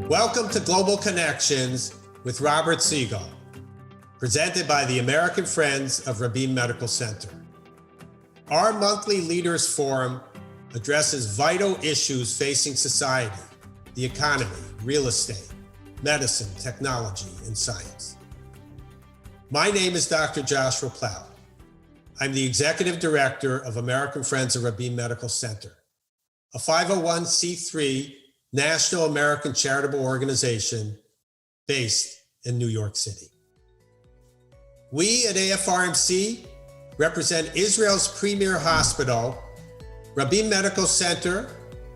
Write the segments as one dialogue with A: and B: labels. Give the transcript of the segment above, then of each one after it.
A: Welcome to Global Connections with Robert Siegel, presented by the American Friends of Rabin Medical Center. Our monthly Leaders Forum addresses vital issues facing society, the economy, real estate, medicine, technology, and science. My name is Dr. Joshua Plow. I'm the Executive Director of American Friends of Rabin Medical Center, a 501c3 National American charitable organization based in New York City. We at AFRMC represent Israel's premier hospital, Rabin Medical Center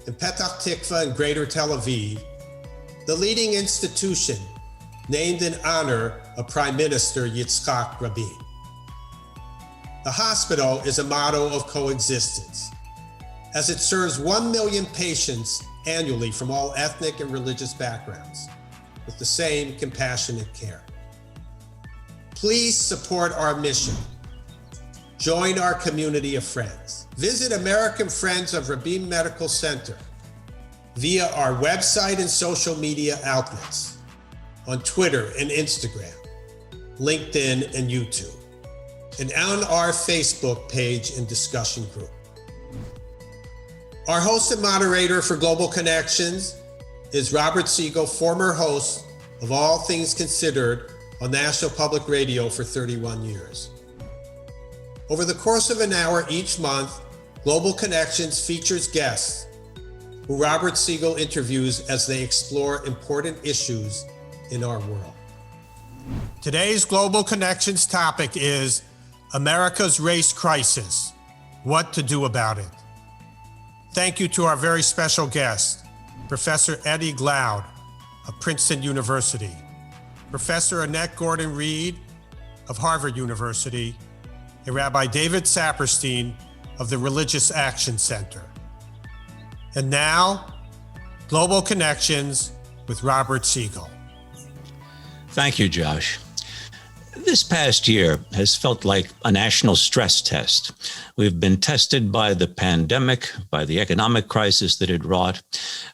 A: in Petah Tikva and Greater Tel Aviv, the leading institution named in honor of Prime Minister Yitzhak Rabin. The hospital is a model of coexistence, as it serves 1 million patients annually from all ethnic and religious backgrounds with the same compassionate care. Please support our mission. Join our community of friends. Visit American Friends of Rabin Medical Center via our website and social media outlets on Twitter and Instagram, LinkedIn and YouTube, and on our Facebook page and discussion group. Our host and moderator for Global Connections is Robert Siegel, former host of All Things Considered on National Public Radio for 31 years. Over the course of an hour each month, Global Connections features guests who Robert Siegel interviews as they explore important issues in our world. Today's Global Connections topic is America's race crisis, what to do about it. Thank you to our very special guest, Professor Eddie Glaude of Princeton University, Professor Annette Gordon-Reed of Harvard University, and Rabbi David Saperstein of the Religious Action Center. And now, Global Connections with Robert Siegel.
B: Thank you, Josh. This past year has felt like a national stress test. We've been tested by the pandemic, by the economic crisis that it wrought,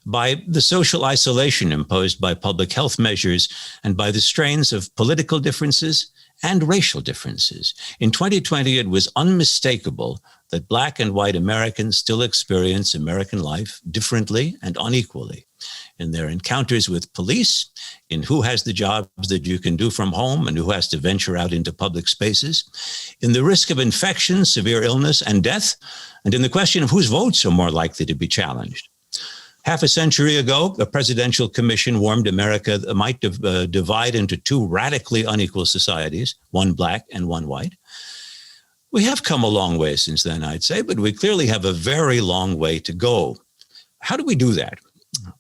B: by the social isolation imposed by public health measures, and by the strains of political differences and racial differences. In 2020, it was unmistakable that Black and white Americans still experience American life differently and unequally in their encounters with police, in who has the jobs that you can do from home and who has to venture out into public spaces, in the risk of infection, severe illness, and death, and in the question of whose votes are more likely to be challenged. Half a century ago, a presidential commission warned America might divide into two radically unequal societies, one Black and one white. We have come a long way since then, I'd say, but we clearly have a very long way to go. How do we do that?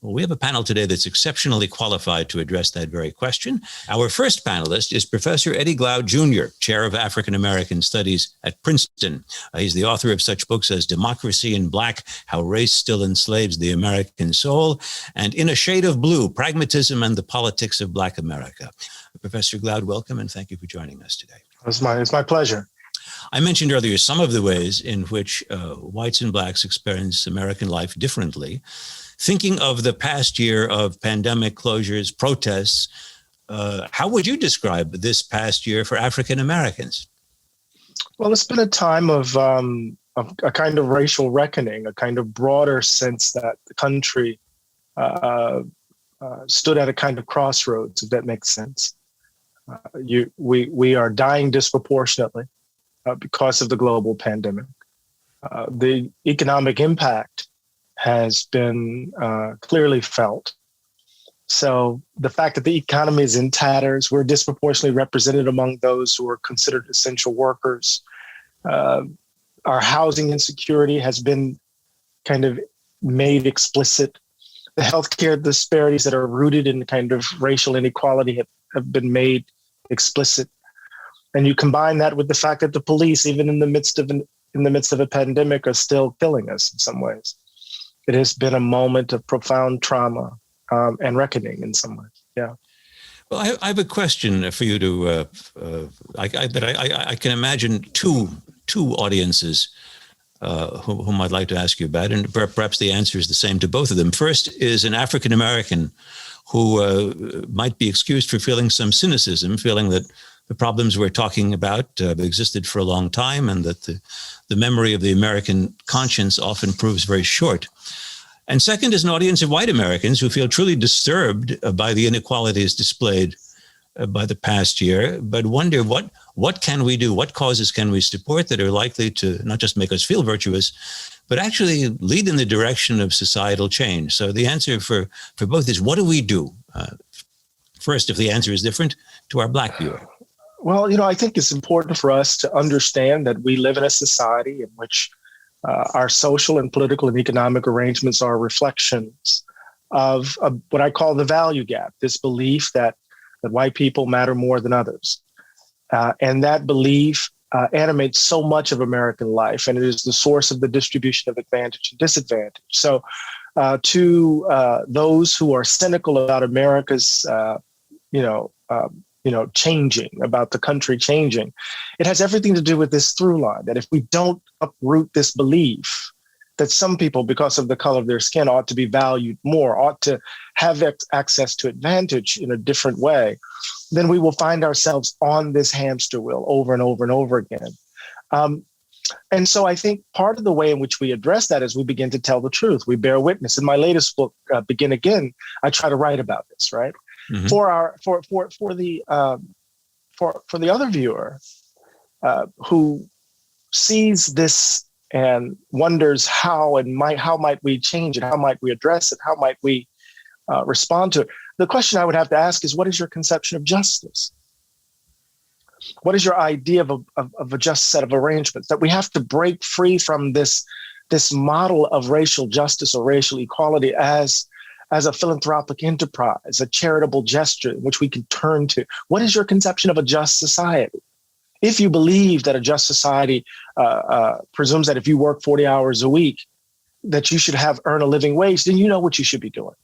B: Well, we have a panel today that's exceptionally qualified to address that very question. Our first panelist is Professor Eddie Glau, Jr., Chair of African American Studies at Princeton. He's the author of such books as Democracy in Black, How Race Still Enslaves the American Soul, and In a Shade of Blue, Pragmatism and the Politics of Black America. Professor Glaude, welcome, and thank you for joining us today.
C: It's my pleasure.
B: I mentioned earlier some of the ways in which whites and Blacks experience American life differently. Thinking of the past year of pandemic closures, protests, how would you describe this past year for African Americans?
C: Well, it's been a time of a kind of racial reckoning, a kind of broader sense that the country stood at a kind of crossroads, if that makes sense. We are dying disproportionately because of the global pandemic. The economic impact has been clearly felt. So the fact that the economy is in tatters, we're disproportionately represented among those who are considered essential workers. Our housing insecurity has been kind of made explicit. The healthcare disparities that are rooted in kind of racial inequality have been made explicit. And you combine that with the fact that the police, even in the midst of a pandemic, are still killing us in some ways. It has been a moment of profound trauma and reckoning in some ways. Yeah.
B: Well, I have a question for you to. I can imagine two audiences whom I'd like to ask you about, and perhaps the answer is the same to both of them. First is an African American who might be excused for feeling some cynicism, feeling that the problems we're talking about have existed for a long time and that the memory of the American conscience often proves very short. And second is an audience of white Americans who feel truly disturbed by the inequalities displayed by the past year, but wonder what can we do, what causes can we support that are likely to not just make us feel virtuous, but actually lead in the direction of societal change. So the answer for both is, what do we do? First, if the answer is different, to our Black viewer.
C: Well, I think it's important for us to understand that we live in a society in which our social and political and economic arrangements are reflections of what I call the value gap, this belief that white people matter more than others. And that belief animates so much of American life, and it is the source of the distribution of advantage and disadvantage. So to those who are cynical about America's, changing, about the country changing, it has everything to do with this through line, that if we don't uproot this belief that some people, because of the color of their skin, ought to be valued more, ought to have access to advantage in a different way, then we will find ourselves on this hamster wheel over and over and over again. And so I think part of the way in which we address that is we begin to tell the truth. We bear witness. In my latest book, Begin Again, I try to write about this, right? Mm-hmm. For the other viewer who sees this and wonders how might we change it? How might we address it? How might we respond to it? The question I would have to ask is, what is your conception of justice? What is your idea of a just set of arrangements? That we have to break free from this model of racial justice or racial equality as a philanthropic enterprise, a charitable gesture in which we can turn to. What is your conception of a just society? If you believe that a just society presumes that if you work 40 hours a week, that you should earn a living wage, then you know what you should be doing.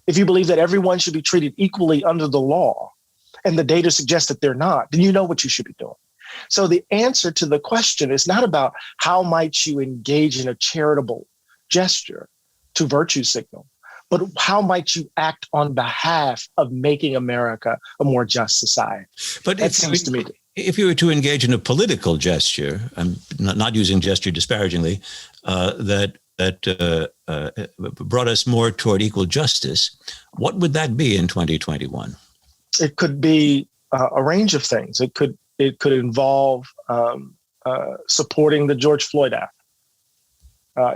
C: If you believe that everyone should be treated equally under the law, and the data suggests that they're not, then you know what you should be doing. So the answer to the question is not about how might you engage in a charitable gesture to virtue signal, but how might you act on behalf of making America a more just society?
B: But
C: that seems to me.
B: If you were to engage in a political gesture, I'm not using gesture disparagingly, that brought us more toward equal justice, what would that be in 2021?
C: It could be a range of things. It could involve supporting the George Floyd Act.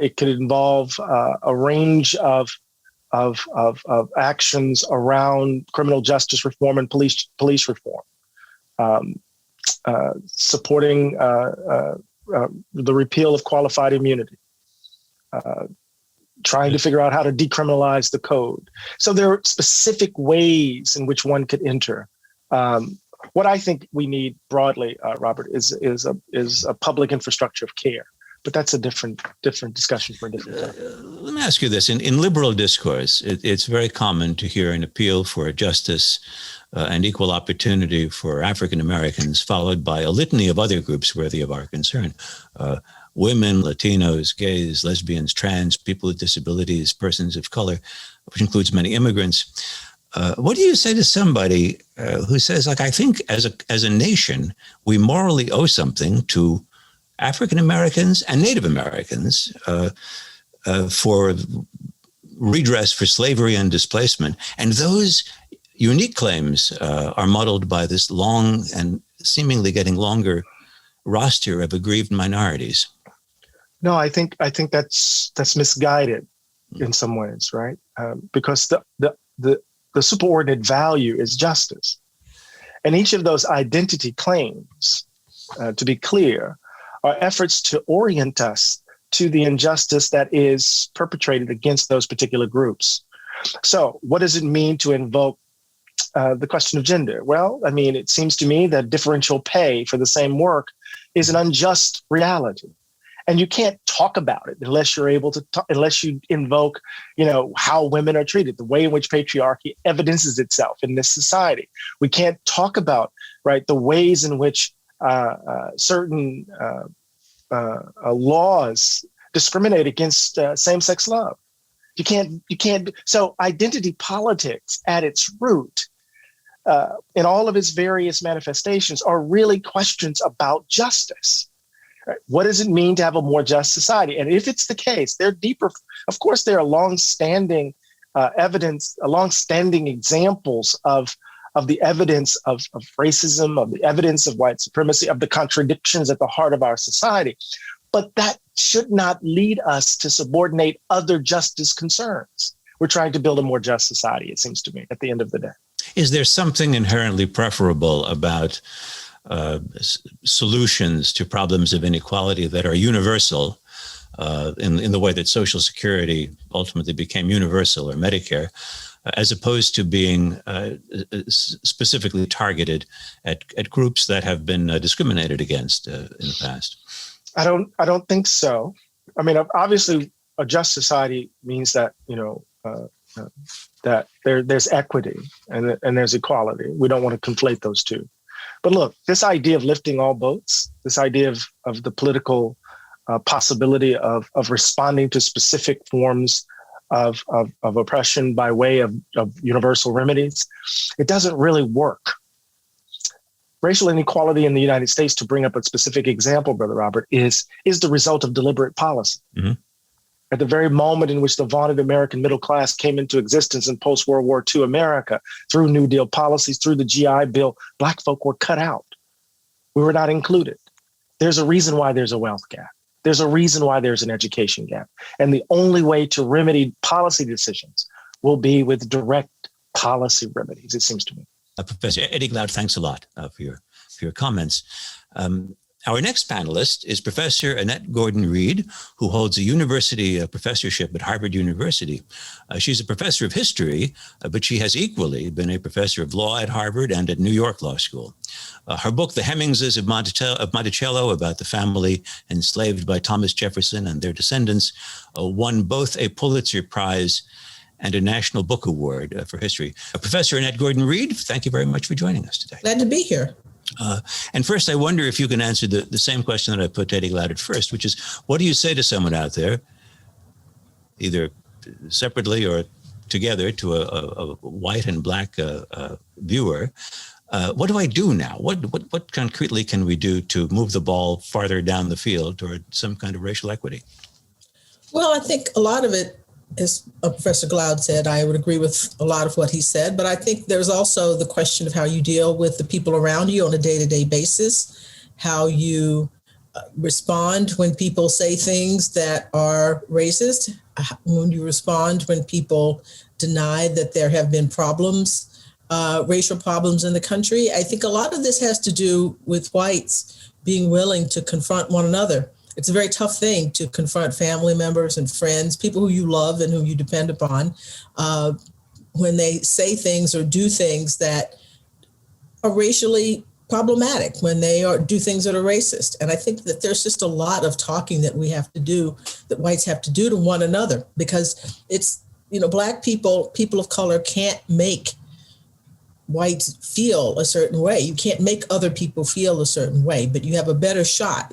C: It could involve a range of actions around criminal justice reform and police reform. Supporting the repeal of qualified immunity, trying to figure out how to decriminalize the code. So there are specific ways in which one could enter. What I think we need broadly, Robert, is a public infrastructure of care. But that's a different discussion for a different time.
B: Let me ask you this. In liberal discourse, it's very common to hear an appeal for justice and equal opportunity for African Americans, followed by a litany of other groups worthy of our concern. Women, Latinos, gays, lesbians, trans, people with disabilities, persons of color, which includes many immigrants. What do you say to somebody who says, like, I think as a nation, we morally owe something to African Americans and Native Americans for redress for slavery and displacement. And those unique claims are muddled by this long and seemingly getting longer roster of aggrieved minorities.
C: No, I think that's misguided in some ways, right? Because the superordinate value is justice. And each of those identity claims, to be clear, are efforts to orient us to the injustice that is perpetrated against those particular groups. So what does it mean to invoke the question of gender? Well, I mean, it seems to me that differential pay for the same work is an unjust reality. And you can't talk about it unless you're able to unless you invoke, how women are treated, the way in which patriarchy evidences itself in this society. We can't talk about, right, the ways in which certain laws discriminate against same-sex love. You can't. So identity politics at its root, in all of its various manifestations, are really questions about justice. Right? What does it mean to have a more just society? And if it's the case, they're deeper. Of course, there are long-standing evidence, long-standing examples of the evidence of racism, of the evidence of white supremacy, of the contradictions at the heart of our society. But that should not lead us to subordinate other justice concerns. We're trying to build a more just society, it seems to me, at the end of the day.
B: Is there something inherently preferable about solutions to problems of inequality that are universal in the way that Social Security ultimately became universal, or Medicare, as opposed to being specifically targeted at groups that have been discriminated against in the past?
C: I don't think so. I mean, obviously, a just society means that that there's equity and there's equality. We don't want to conflate those two. But look, this idea of lifting all boats, this idea of the political possibility of responding to specific forms of oppression by way of universal remedies, it doesn't really work. Racial inequality in the United States, to bring up a specific example, Brother Robert, is the result of deliberate policy. Mm-hmm. At the very moment in which the vaunted American middle class came into existence in post-World War II America, through New Deal policies, through the GI Bill, Black folk were cut out. We were not included. There's a reason why there's a wealth gap. There's a reason why there's an education gap. And the only way to remedy policy decisions will be with direct policy remedies, it seems to me.
B: Professor Eddie Glaude, thanks a lot for your comments. Our next panelist is Professor Annette Gordon-Reed, who holds a university professorship at Harvard University. She's a professor of history, but she has equally been a professor of law at Harvard and at New York Law School. Her book, The Hemmingses of Monticello, about the family enslaved by Thomas Jefferson and their descendants, won both a Pulitzer Prize and a National Book Award for history. Professor Annette Gordon-Reed, thank you very much for joining us today.
D: Glad to be here.
B: And first, I wonder if you can answer the same question that I put to Eddie Glaude at first, which is, what do you say to someone out there, either separately or together, to a white and black viewer? What do I do now? What concretely can we do to move the ball farther down the field toward some kind of racial equity?
D: Well, I think a lot of it, as Professor Glaude said, I would agree with a lot of what he said, but I think there's also the question of how you deal with the people around you on a day-to-day basis, how you respond when people say things that are racist, when you respond when people deny that there have been problems, racial problems in the country. I think a lot of this has to do with whites being willing to confront one another. It's a very tough thing to confront family members and friends, people who you love and who you depend upon, when they say things or do things that are racially problematic, when they do things that are racist. And I think that there's just a lot of talking that we have to do, that whites have to do to one another, because it's, Black people of color can't make whites feel a certain way. You can't make other people feel a certain way, but you have a better shot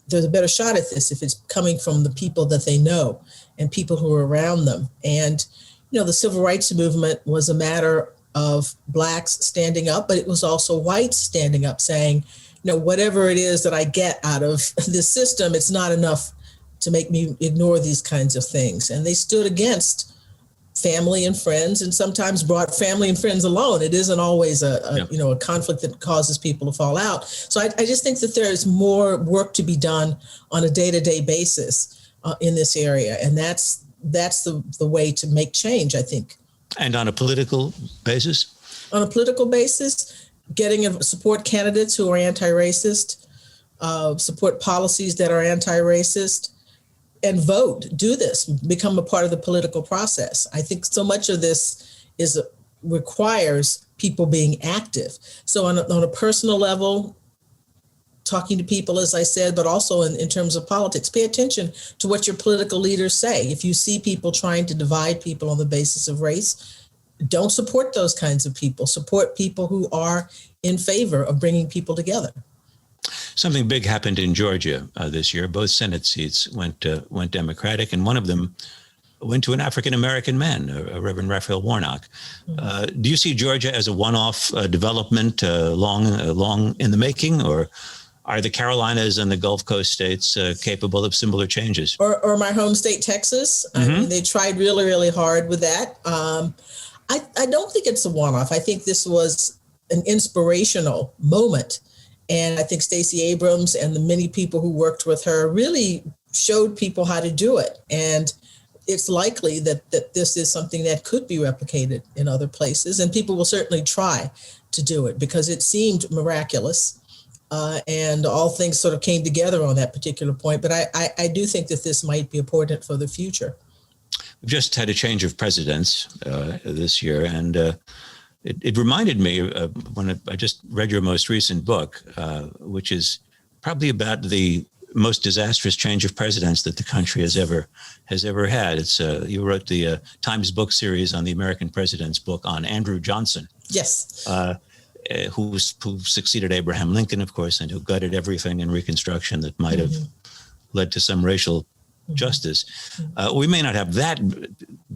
D: there's a better shot at this if it's coming from the people that they know and people who are around them. And, the civil rights movement was a matter of Blacks standing up, but it was also whites standing up saying, whatever it is that I get out of this system, it's not enough to make me ignore these kinds of things. And they stood against family and friends, and sometimes brought family and friends alone. It isn't always a conflict that causes people to fall out. So I just think that there's more work to be done on a day-to-day basis in this area. And that's the way to make change, I think.
B: And on a political basis? On
D: a political basis, getting support candidates who are anti-racist, support policies that are anti-racist, and vote, do this, become a part of the political process. I think so much of this requires people being active. So on a personal level, talking to people, as I said, but also in terms of politics, pay attention to what your political leaders say. If you see people trying to divide people on the basis of race, don't support those kinds of people. Support people who are in favor of bringing people together.
B: Something big happened in Georgia this year. Both Senate seats went Democratic, and one of them went to an African-American man, Reverend Raphael Warnock. Do you see Georgia as a one-off development, long in the making, or are the Carolinas and the Gulf Coast states capable of similar changes?
D: Or my home state, Texas. I mean, they tried really, really hard with that. I don't think it's a one-off. I think this was an inspirational moment. And I think Stacey Abrams and the many people who worked with her really showed people how to do it. And it's likely that this is something that could be replicated in other places. And people will certainly try to do it because it seemed miraculous. And all things sort of came together on that particular point. But I do think that this might be important for the future.
B: We've just had a change of presidents this year, and it reminded me when I just read your most recent book, which is probably about the most disastrous change of presidents that the country has ever had. It's you wrote the Times book series on the American president's book on Andrew Johnson.
D: Yes.
B: Who succeeded Abraham Lincoln, of course, and who gutted everything in Reconstruction that might have led to some racial justice. We may not have that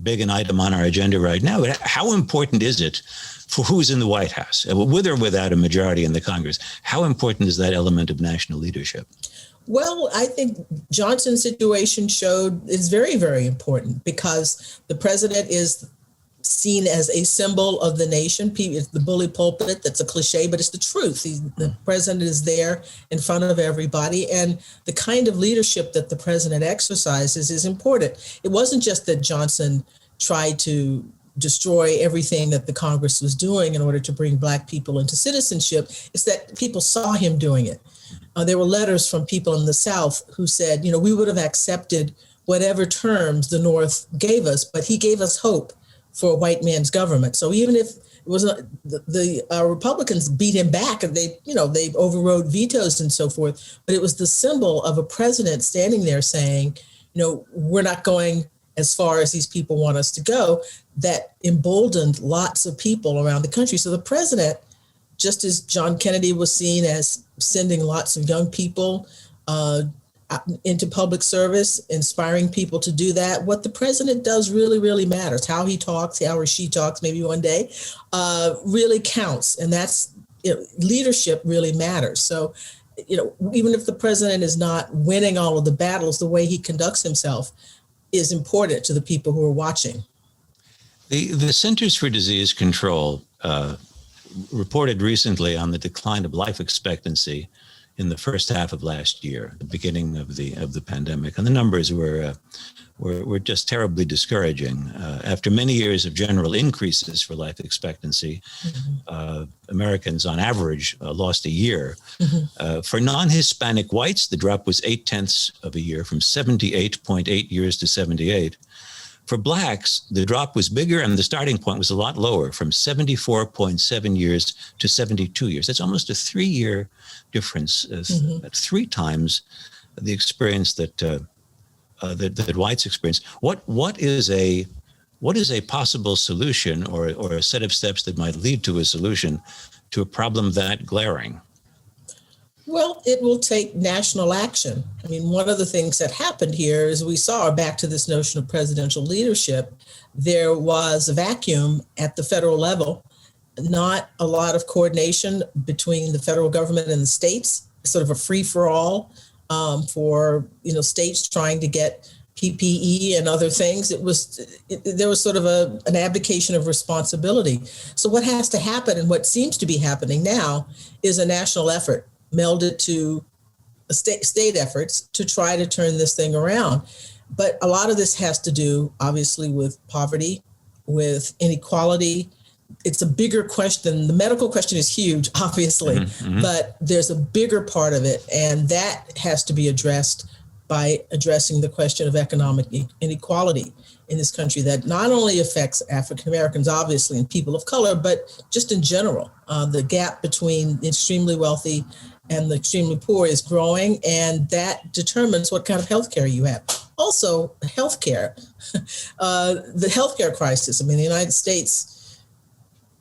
B: big an item on our agenda right now, but how important is it for who's in the White House, with or without a majority in the Congress? How important is that element of national leadership?
D: Well, I think Johnson's situation showed it's very, very important because the president is seen as a symbol of the nation. It's the bully pulpit. That's a cliche, but it's the truth. The president is there in front of everybody. And the kind of leadership that the president exercises is important. It wasn't just that Johnson tried to destroy everything that the Congress was doing in order to bring Black people into citizenship. It's that people saw him doing it. There were letters from people in the South who said, we would have accepted whatever terms the North gave us, but he gave us hope for a white man's government. So even if it was the Republicans beat him back and they overrode vetoes and so forth, but it was the symbol of a president standing there saying, we're not going as far as these people want us to go, that emboldened lots of people around the country. So the president, just as John Kennedy was seen as sending lots of young people into public service, inspiring people to do that. What the president does really, really matters. How he talks, how or she talks, maybe one day, really counts. And that's, leadership really matters. So, even if the president is not winning all of the battles, the way he conducts himself is important to the people who are watching.
B: The Centers for Disease Control reported recently on the decline of life expectancy in the first half of last year, the beginning of the pandemic, and the numbers were just terribly discouraging. After many years of general increases for life expectancy, Americans on average lost a year. For non-Hispanic whites, the drop was 0.8 of a year, from 78.8 years to 78. For Blacks, the drop was bigger and the starting point was a lot lower, from 74.7 years to 72 years. That's almost a 3-year difference, 3 times the experience that whites experience. What is a possible solution or a set of steps that might lead to a solution to a problem that glaring?
D: Well, it will take national action. I mean, one of the things that happened here is we saw, back to this notion of presidential leadership, there was a vacuum at the federal level, not a lot of coordination between the federal government and the states, sort of a free-for-all for states trying to get PPE and other things. There was sort of an abdication of responsibility. So what has to happen, and what seems to be happening now, is a national effort melded to state efforts to try to turn this thing around. But a lot of this has to do, obviously, with poverty, with inequality. It's a bigger question. The medical question is huge, obviously, but there's a bigger part of it, and that has to be addressed by addressing the question of economic inequality in this country that not only affects African Americans, obviously, and people of color, but just in general. The gap between the extremely wealthy and the extremely poor is growing, and that determines what kind of healthcare you have. Also, healthcare, the healthcare crisis. I mean, the United States,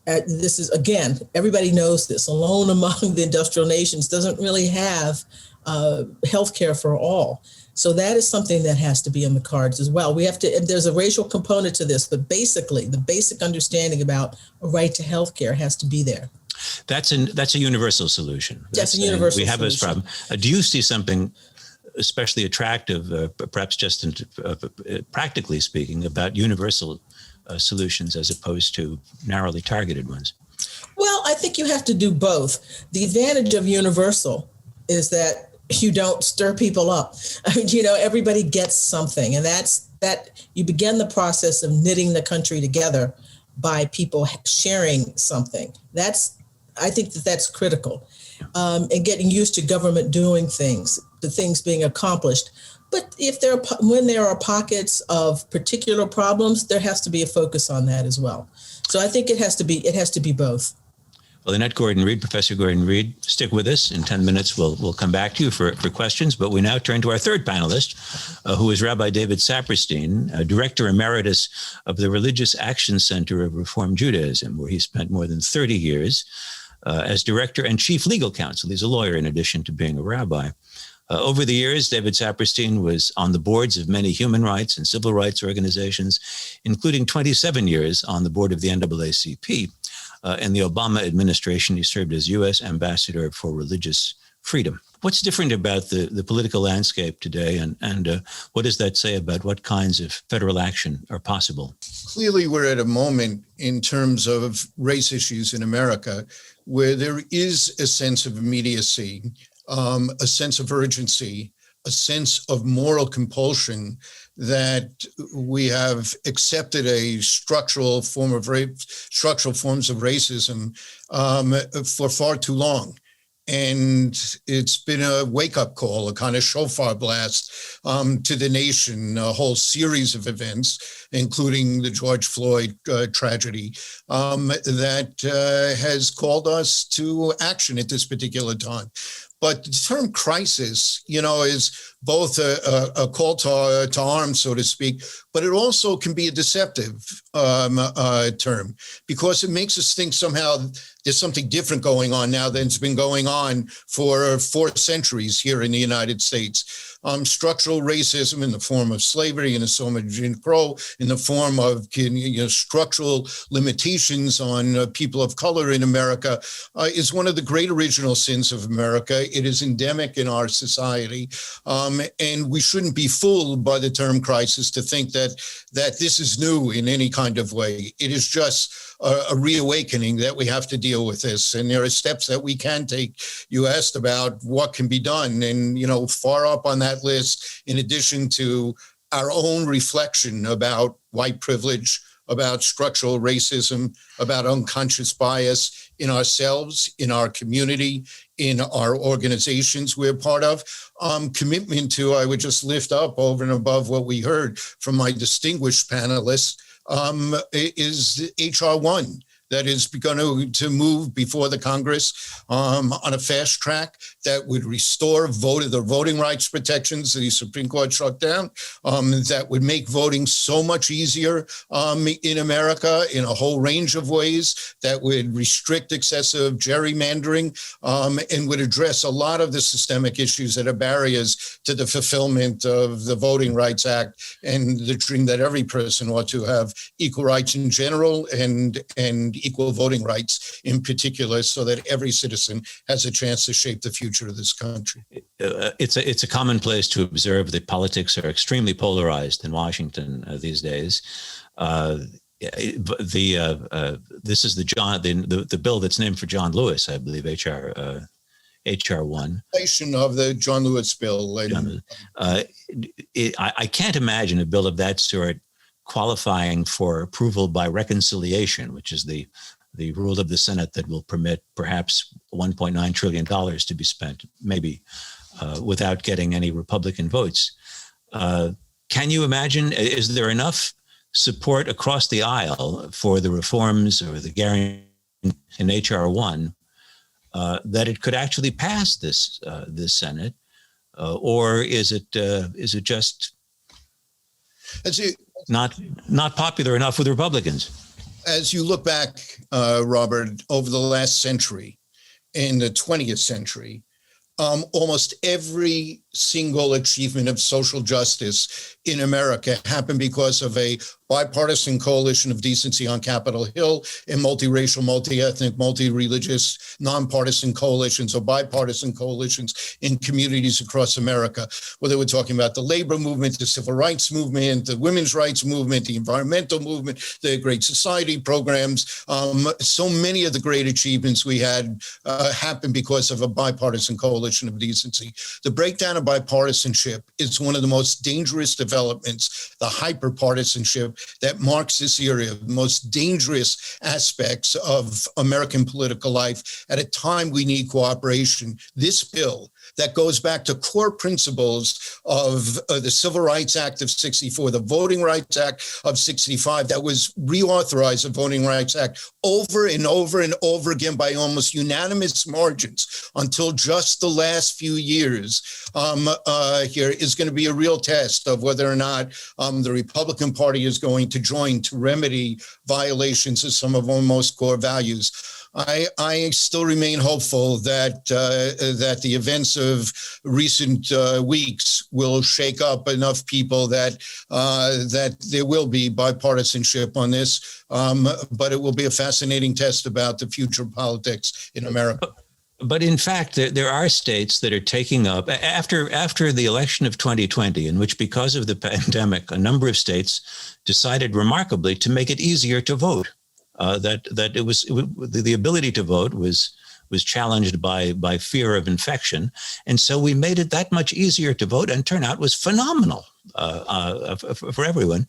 D: this is, again, everybody knows this, alone among the industrial nations, doesn't really have healthcare for all. So that is something that has to be in the cards as well. We have to, there's a racial component to this, but basically the basic understanding about a right to healthcare has to be there.
B: That's a universal solution.
D: That's a universal
B: we have
D: solution.
B: this problem. Do you see something especially attractive, perhaps just practically speaking, about universal solutions as opposed to narrowly targeted ones?
D: Well, I think you have to do both. The advantage of universal is that you don't stir people up. I mean, everybody gets something, and that's that you begin the process of knitting the country together by people sharing something. I think that's critical, and getting used to government doing things, the things being accomplished. But when there are pockets of particular problems, there has to be a focus on that as well. So I think it has to be both.
B: Well, Annette Gordon-Reed, Professor Gordon-Reed, stick with us. In 10 minutes, we'll come back to you for questions. But we now turn to our third panelist, who is Rabbi David Saperstein, Director Emeritus of the Religious Action Center of Reform Judaism, where he spent more than 30 years as Director and Chief Legal Counsel. He's a lawyer in addition to being a rabbi. Over the years, David Saperstein was on the boards of many human rights and civil rights organizations, including 27 years on the board of the NAACP. In the Obama administration, he served as U.S. Ambassador for Religious Freedom. What's different about the political landscape today, and what does that say about what kinds of federal action are possible?
E: Clearly, we're at a moment in terms of race issues in America where there is a sense of immediacy, a sense of urgency, a sense of moral compulsion that we have accepted a structural forms of racism for far too long. And it's been a wake-up call, a kind of shofar blast to the nation, a whole series of events, including the George Floyd tragedy, that has called us to action at this particular time. But the term crisis, is both a call to arms, so to speak, but it also can be a deceptive term because it makes us think somehow there's something different going on now than's been going on for 4 centuries here in the United States. Structural racism in the form of slavery, in the form of Jim Crow, in the form of structural limitations on people of color in America is one of the great original sins of America. It is endemic in our society. And we shouldn't be fooled by the term crisis to think that this is new in any kind of way. It is just a reawakening that we have to deal with this. And there are steps that we can take. You asked about what can be done. And, far up on that list, in addition to our own reflection about white privilege, about structural racism, about unconscious bias in ourselves, in our community, in our organizations we're part of, commitment to, I would just lift up over and above what we heard from my distinguished panelists, is HR 1 that is going to move before the Congress on a fast track that would restore the voting rights protections that the Supreme Court struck down, that would make voting so much easier in America in a whole range of ways, that would restrict excessive gerrymandering, and would address a lot of the systemic issues that are barriers to the fulfillment of the Voting Rights Act and the dream that every person ought to have equal rights in general and equal voting rights in particular, so that every citizen has a chance to shape the future of this country.
B: It's a commonplace to observe that politics are extremely polarized in Washington these days. This is the bill that's named for John Lewis, I believe, HR 1.
E: Of the John Lewis bill.
B: I can't imagine a bill of that sort qualifying for approval by reconciliation, which is the rule of the Senate that will permit perhaps $1.9 trillion to be spent, maybe without getting any Republican votes. Can you imagine, is there enough support across the aisle for the reforms or the guarantee in HR 1 that it could actually pass this Senate, or is it just not popular enough with Republicans?
E: As you look back, Robert, over the last century, in the 20th century, almost every single achievement of social justice in America happened because of a bipartisan coalition of decency on Capitol Hill and multiracial, multi-ethnic, multi-religious, nonpartisan coalitions or bipartisan coalitions in communities across America. Whether we're talking about the labor movement, the civil rights movement, the women's rights movement, the environmental movement, the Great Society programs, so many of the great achievements we had happened because of a bipartisan coalition of decency. The breakdown of bipartisanship is one of the most dangerous developments, the hyperpartisanship that marks this era, the most dangerous aspects of American political life. At a time we need cooperation, this bill that goes back to core principles of the Civil Rights Act of 64, the Voting Rights Act of 65, that was reauthorized, the Voting Rights Act, over and over and over again by almost unanimous margins until just the last few years here is going to be a real test of whether or not the Republican Party is going to join to remedy violations of some of our most core values. I still remain hopeful that that the events of recent weeks will shake up enough people that that there will be bipartisanship on this, but it will be a fascinating test about the future of politics in America.
B: But in fact, there are states that are taking up, after the election of 2020, in which because of the pandemic, a number of states decided remarkably to make it easier to vote. That it was the ability to vote was challenged by fear of infection, and so we made it that much easier to vote, and turnout was phenomenal for everyone.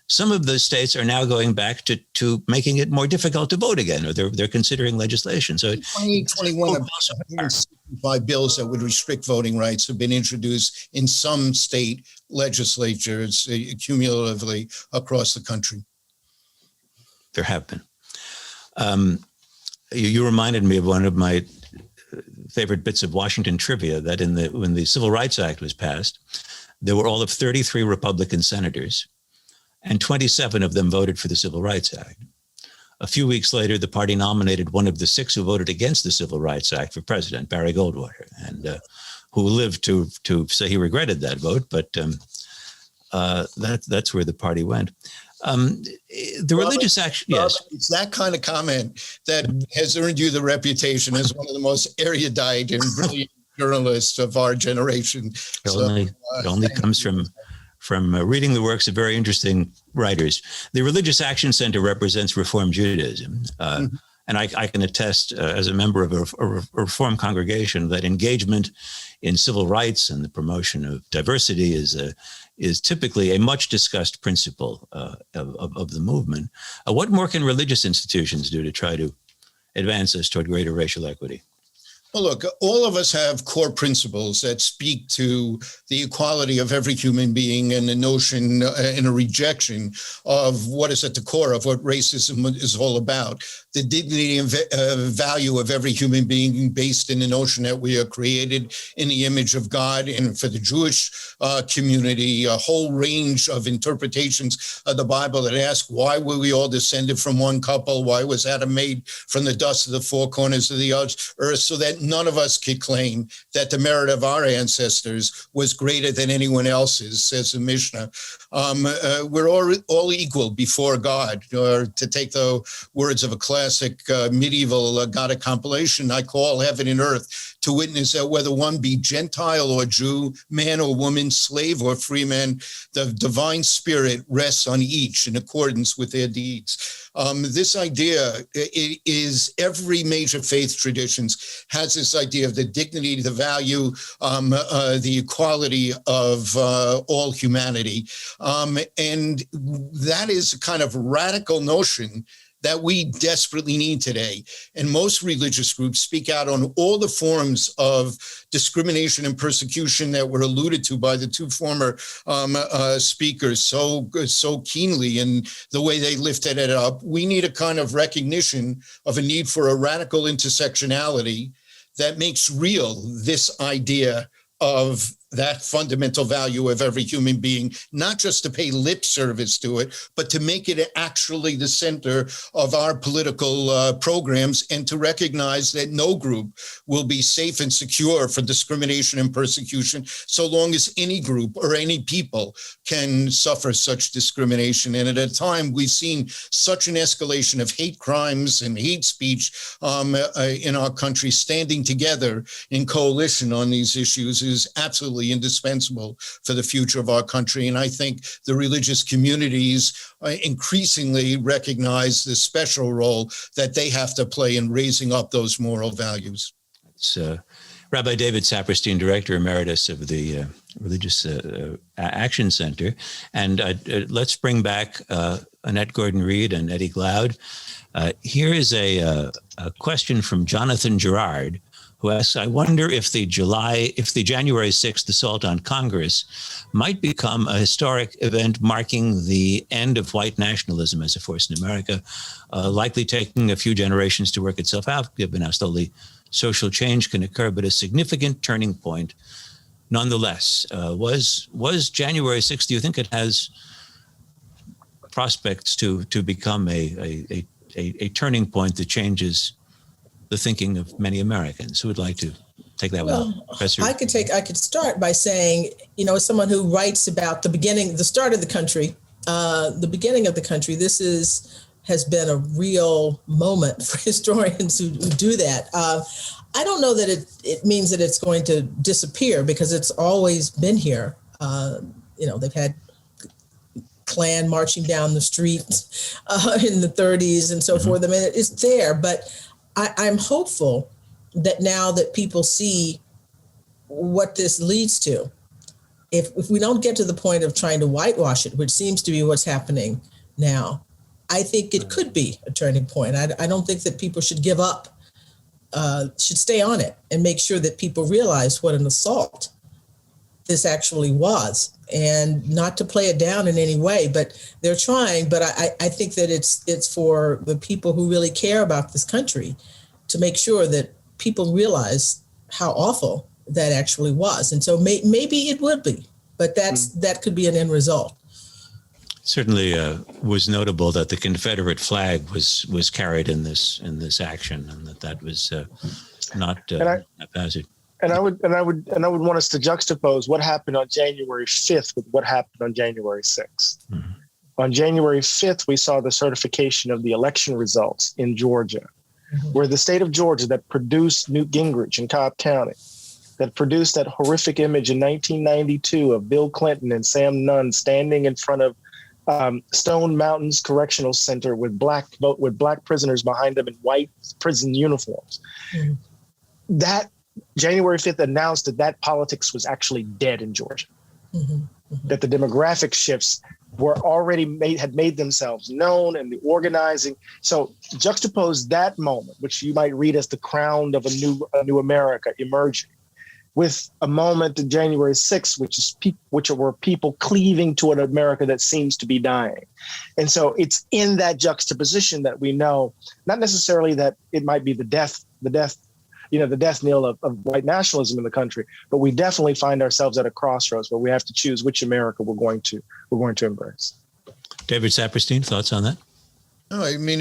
B: Some of those states are now going back to making it more difficult to vote again, or they're considering legislation. So
E: 2021, 165 bills that would restrict voting rights have been introduced in some state legislatures cumulatively across the country.
B: There have been. You reminded me of one of my favorite bits of Washington trivia, that when the Civil Rights Act was passed, there were all of 33 Republican senators, and 27 of them voted for the Civil Rights Act. A few weeks later, the party nominated one of the 6 who voted against the Civil Rights Act for president, Barry Goldwater, and who lived to say he regretted that vote, but that's where the party went. The religious action, yes.
E: It's that kind of comment that has earned you the reputation as one of the most erudite and brilliant journalists of our generation.
B: It only comes from reading the works of very interesting writers. The Religious Action Center represents Reform Judaism. And I can attest, as a member of a Reform congregation, that engagement in civil rights and the promotion of diversity is typically a much discussed principle of the movement. What more can religious institutions do to try to advance us toward greater racial equity?
E: Well, look, all of us have core principles that speak to the equality of every human being and the notion and a rejection of what is at the core of what racism is all about. The dignity and value of every human being based in the notion that we are created in the image of God. And for the Jewish community, a whole range of interpretations of the Bible that ask, why were we all descended from one couple? Why was Adam made from the dust of the four corners of the earth? So that none of us could claim that the merit of our ancestors was greater than anyone else's, says the Mishnah. We're all equal before God. Or to take the words of a classic medieval Gaude compilation, I call heaven and earth to witness that whether one be Gentile or Jew, man or woman, slave or free man, the divine spirit rests on each in accordance with their deeds. This idea is every major faith traditions has this idea of the dignity, the value, the equality of all humanity. And that is a kind of radical notion that we desperately need today. And most religious groups speak out on all the forms of discrimination and persecution that were alluded to by the two former speakers so keenly in the way they lifted it up. We need a kind of recognition of a need for a radical intersectionality that makes real this idea of that fundamental value of every human being, not just to pay lip service to it, but to make it actually the center of our political programs, and to recognize that no group will be safe and secure for discrimination and persecution so long as any group or any people can suffer such discrimination. And at a time we've seen such an escalation of hate crimes and hate speech in our country, standing together in coalition on these issues is absolutely indispensable for the future of our country. And I think the religious communities increasingly recognize the special role that they have to play in raising up those moral values.
B: It's Rabbi David Saperstein, Director Emeritus of the Religious Action Center. And let's bring back Annette Gordon-Reed and Eddie Glaude. Here is a question from Jonathan Gerard, who asks, I wonder if the January 6th assault on Congress might become a historic event marking the end of white nationalism as a force in America, likely taking a few generations to work itself out, given how slowly social change can occur, but a significant turning point nonetheless. Was January 6th, do you think it has prospects to become a turning point that changes the thinking of many Americans? Who would like to take that one? Professor?
D: I could start by saying, as someone who writes about the start of the country, the beginning of the country, this has been a real moment for historians who do that. I don't know that it means that it's going to disappear, because it's always been here. They've had Klan marching down the street in the 30s and so forth. I mean, it's there, but I'm hopeful that now that people see what this leads to, if we don't get to the point of trying to whitewash it, which seems to be what's happening now, I think it could be a turning point. I don't think that people should give up, should stay on it and make sure that people realize what an assault this actually was, and not to play it down in any way, but they're trying. But I think that it's for the people who really care about this country to make sure that people realize how awful that actually was. And so maybe it would be, but that could be an end result.
B: Certainly was notable that the Confederate flag was carried in this action, and that was not haphazard.
C: And I would want us to juxtapose what happened on January 5th with what happened on January 6th. Mm-hmm. On January 5th, we saw the certification of the election results in Georgia, where the state of Georgia that produced Newt Gingrich in Cobb County, that produced that horrific image in 1992 of Bill Clinton and Sam Nunn standing in front of Stone Mountains Correctional Center with black prisoners behind them in white prison uniforms. Mm-hmm. That January 5th announced that politics was actually dead in Georgia, that the demographic shifts were already had made themselves known, and the organizing. So juxtapose that moment, which you might read as the crown of a new America emerging, with a moment in January 6th, which were people cleaving to an America that seems to be dying. And so it's in that juxtaposition that we know, not necessarily that it might be the death knell of white nationalism in the country, but we definitely find ourselves at a crossroads where we have to choose which America we're going to embrace.
B: David Saperstein, thoughts on that?
E: No, I mean,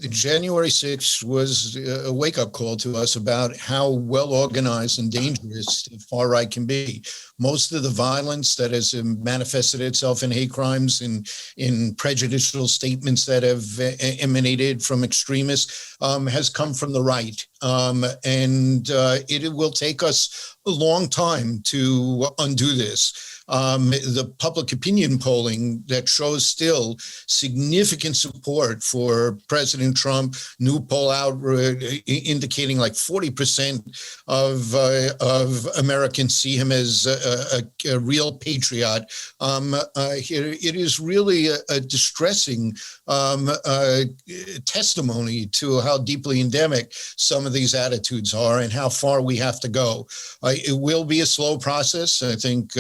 E: January 6th was a wake-up call to us about how well organized and dangerous the far right can be. Most of the violence that has manifested itself in hate crimes and in prejudicial statements that have emanated from extremists has come from the right. And it will take us a long time to undo this. The public opinion polling that shows still significant support for President Trump, new poll out indicating like 40% of Americans see him as a real patriot. It is really a distressing testimony to how deeply endemic some of these attitudes are and how far we have to go. It will be a slow process. I think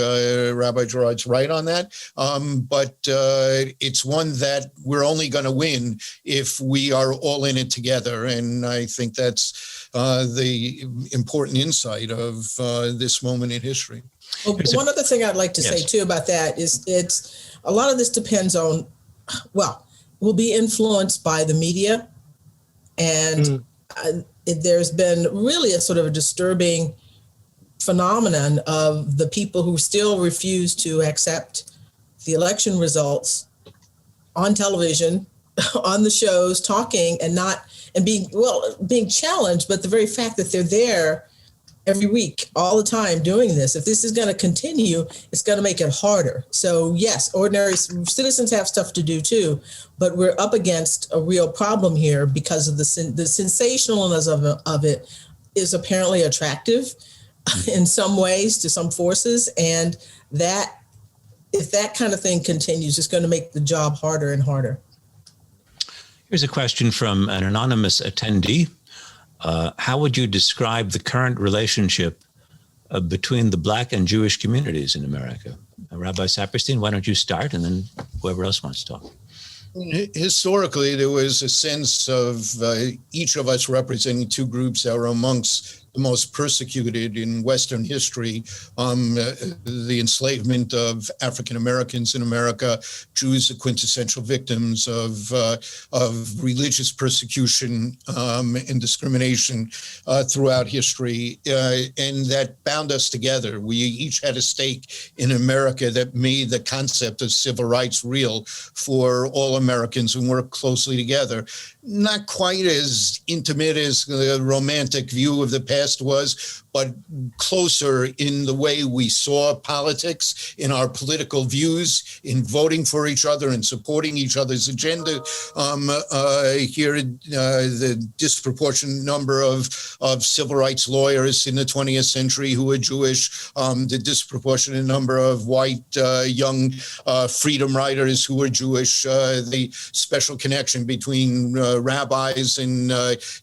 E: Rabbi Gerard's right on that. But it's one that we're only going to win if we are all in it together. And I think that's the important insight of this moment in history.
D: Well, one other thing I'd like to say too about that is it's a lot of this depends on, well, will be influenced by the media. And there's been really a sort of a disturbing phenomenon of the people who still refuse to accept the election results on television, on the shows, talking and being challenged, but the very fact that they're there every week, all the time doing this. If this is going to continue, it's going to make it harder. So yes, ordinary citizens have stuff to do too, but we're up against a real problem here because of the sensationalism of it is apparently attractive in some ways to some forces. And that, if that kind of thing continues, it's going to make the job harder and harder.
B: Here's a question from an anonymous attendee. How would you describe the current relationship between the Black and Jewish communities in America? Rabbi Saperstein, why don't you start, and then whoever else wants to talk.
E: Historically, there was a sense of each of us representing two groups that were amongst the most persecuted in Western history, the enslavement of African Americans in America, Jews, the quintessential victims of religious persecution and discrimination throughout history, and that bound us together. We each had a stake in America that made the concept of civil rights real for all Americans and worked closely together. Not quite as intimate as the romantic view of the past was, but closer in the way we saw politics, in our political views, in voting for each other and supporting each other's agenda. Here, the disproportionate number of civil rights lawyers in the 20th century who were Jewish, the disproportionate number of white young freedom writers who were Jewish, the special connection between rabbis and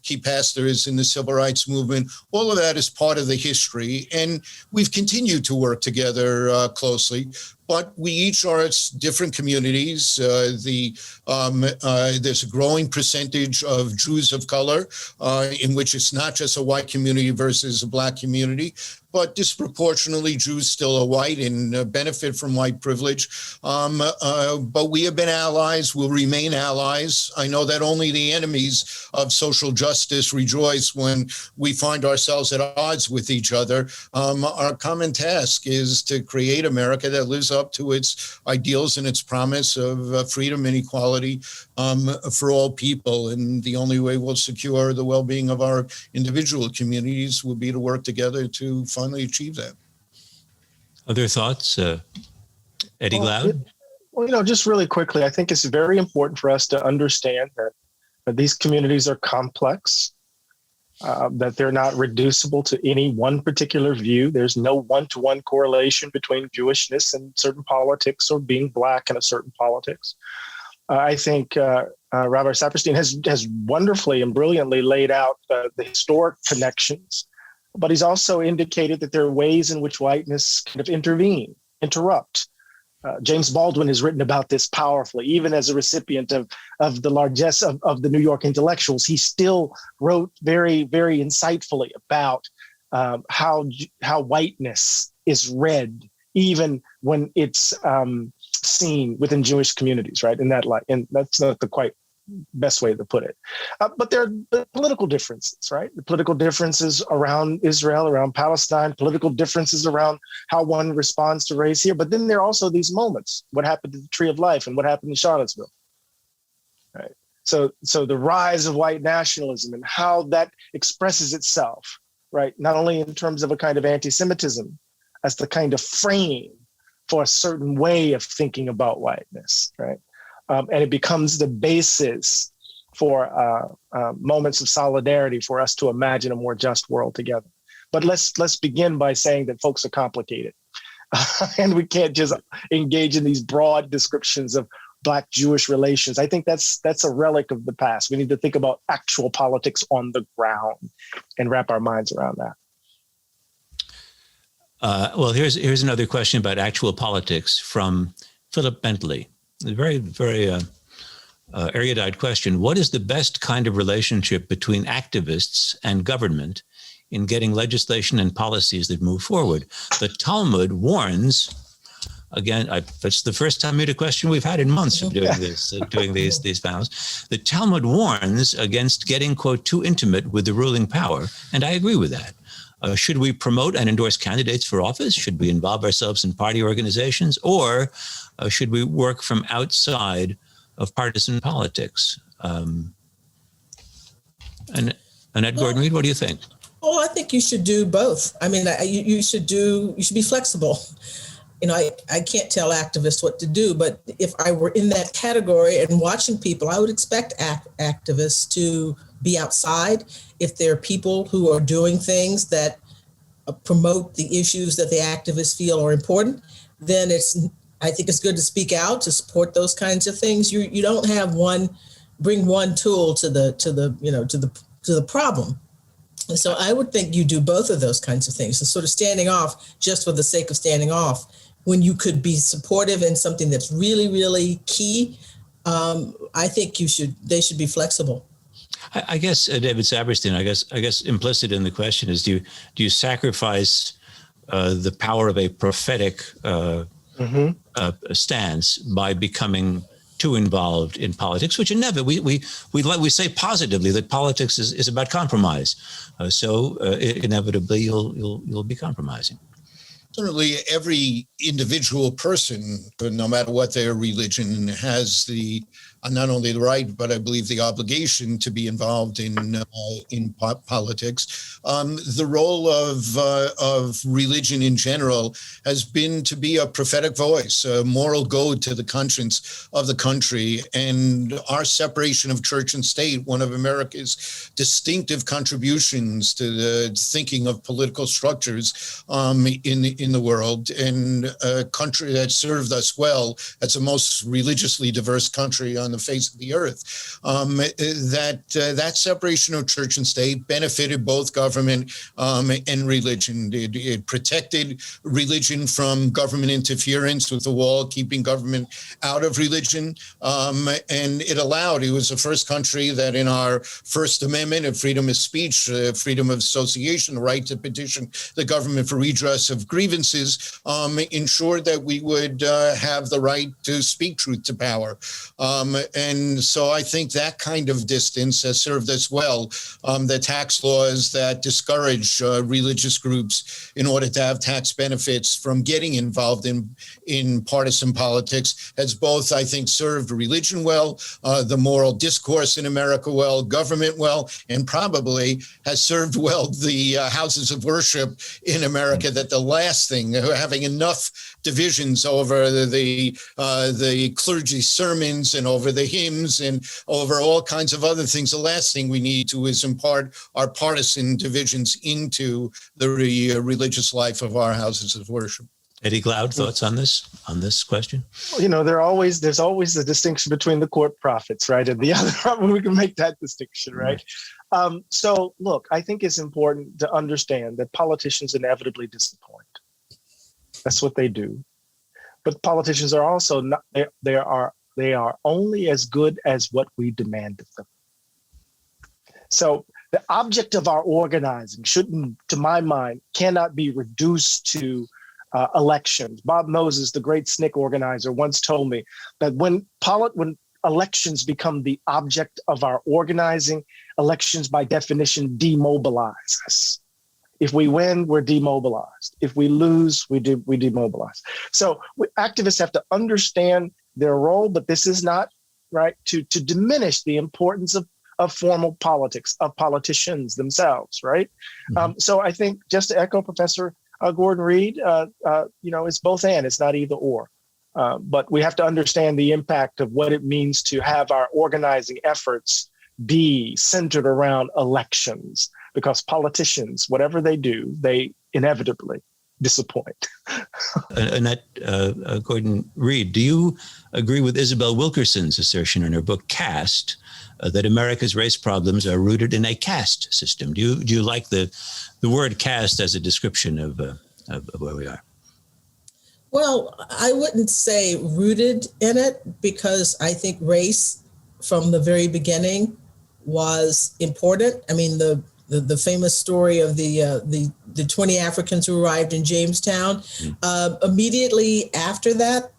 E: key pastors in the civil rights movement. All of that is part of the history, and we've continued to work together closely. But we each are at different communities. There's a growing percentage of Jews of color, in which it's not just a white community versus a Black community, but disproportionately Jews still are white and benefit from white privilege. But we have been allies, will remain allies. I know that only the enemies of social justice rejoice when we find ourselves at odds with each other. Our common task is to create America that lives up to its ideals and its promise of freedom and equality for all people. And the only way we'll secure the well-being of our individual communities will be to work together to finally achieve that.
B: Other thoughts? Eddie Glaude?
C: Well, just really quickly, I think it's very important for us to understand that these communities are complex, that they're not reducible to any one particular view. There's no one-to-one correlation between Jewishness and certain politics or being Black in a certain politics. I think Rabbi Saperstein has wonderfully and brilliantly laid out the historic connections, but he's also indicated that there are ways in which whiteness kind of interrupt. James Baldwin has written about this powerfully, even as a recipient of the largesse of the New York intellectuals. He still wrote very, very insightfully about how whiteness is read, even when it's seen within Jewish communities, right? In that light, and that's not the quite best way to put it. But there are political differences, right? The political differences around Israel, around Palestine, political differences around how one responds to race here. But then there are also these moments. What happened to the Tree of Life and what happened in Charlottesville, right? So the rise of white nationalism and how that expresses itself, right? Not only in terms of a kind of anti-Semitism as the kind of frame for a certain way of thinking about whiteness, right? And it becomes the basis for moments of solidarity for us to imagine a more just world together. But let's begin by saying that folks are complicated. And we can't just engage in these broad descriptions of Black-Jewish relations. I think that's a relic of the past. We need to think about actual politics on the ground and wrap our minds around that.
B: Well, here's another question about actual politics from Philip Bentley. A very, very erudite question. What is the best kind of relationship between activists and government in getting legislation and policies that move forward. The Talmud warns, again, it's the first time a question we've had in months of doing this, doing these panels. The Talmud warns against getting, quote, too intimate with the ruling power, and I agree with that. Should we promote and endorse candidates for office? Should we involve ourselves in party organizations? Or should we work from outside of partisan politics? And Annette Gordon-Reed, what do you think?
D: Oh, I think you should do both. I mean, you should be flexible. You know, I can't tell activists what to do, but if I were in that category and watching people, I would expect activists to be outside. If there are people who are doing things that promote the issues that the activists feel are important, then I think it's good to speak out, to support those kinds of things. You don't have bring one tool to the problem. And so I would think you do both of those kinds of things. So sort of standing off just for the sake of standing off, when you could be supportive in something that's really, really key, I think they should be flexible.
B: I guess, David Saperstein, I guess implicit in the question is, do you sacrifice the power of a prophetic stance by becoming too involved in politics, which inevitably we say positively that politics is about compromise. So inevitably you'll be compromising.
E: Certainly, every individual person, no matter what their religion, has not only the right, but I believe the obligation to be involved in politics. The role of religion in general has been to be a prophetic voice, a moral goad to the conscience of the country. And our separation of church and state, one of America's distinctive contributions to the thinking of political structures in the world, and a country that served us well as the most religiously diverse country on the face of the earth. That separation of church and state benefited both government and religion. It protected religion from government interference with the wall, keeping government out of religion. And it was the first country that in our First Amendment of freedom of speech, freedom of association, the right to petition the government for redress of grievances, ensured that we would have the right to speak truth to power. And so I think that kind of distance has served us well. The tax laws that discourage religious groups in order to have tax benefits from getting involved in partisan politics has both, I think, served religion well, the moral discourse in America well, government well, and probably has served well the houses of worship in America, that the last thing, having enough divisions over the clergy sermons and over the hymns and over all kinds of other things, the last thing we need to is impart our partisan divisions into the religious life of our houses of worship.
B: Eddie Glaude, thoughts on this question?
C: You know, there's always the distinction between the court prophets, right, and the other. We can make that distinction, right? So, look, I think it's important to understand that politicians inevitably disappoint. That's what they do. But politicians are also not. They are only as good as what we demand of them. So the object of our organizing shouldn't, to my mind, cannot be reduced to elections. Bob Moses, the great SNCC organizer, once told me that when elections become the object of our organizing, elections by definition demobilize us. If we win, we're demobilized. If we lose, we demobilize. So activists have to understand their role, but this is not right to diminish the importance of formal politics, of politicians themselves, right? Mm-hmm. So I think, just to echo Professor Gordon-Reed, it's both and, it's not either or. But we have to understand the impact of what it means to have our organizing efforts be centered around elections, because politicians, whatever they do, they inevitably disappoint.
B: Annette Gordon-Reed, do you agree with Isabel Wilkerson's assertion in her book Caste that America's race problems are rooted in a caste system? Do you like the word caste as a description of where we are?
D: Well, I wouldn't say rooted in it, because I think race from the very beginning was important. I mean, the the famous story of the 20 Africans who arrived in Jamestown. Immediately after that,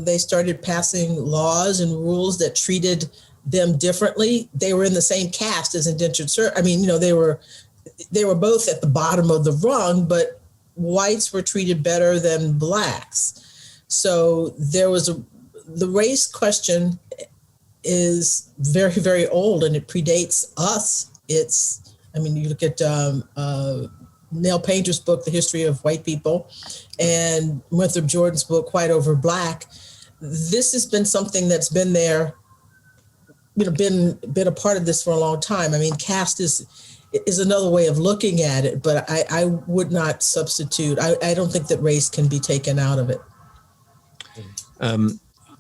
D: they started passing laws and rules that treated them differently. They were in the same caste as indentured servants. I mean, they were both at the bottom of the rung, but whites were treated better than blacks. So there was the race question is very, very old, and it predates us. You look at Nell Painter's book, The History of White People, and Winthrop Jordan's book, White Over Black. This has been something that's been there, been a part of this for a long time. I mean, caste is another way of looking at it, but I would not substitute. I don't think that race can be taken out of it.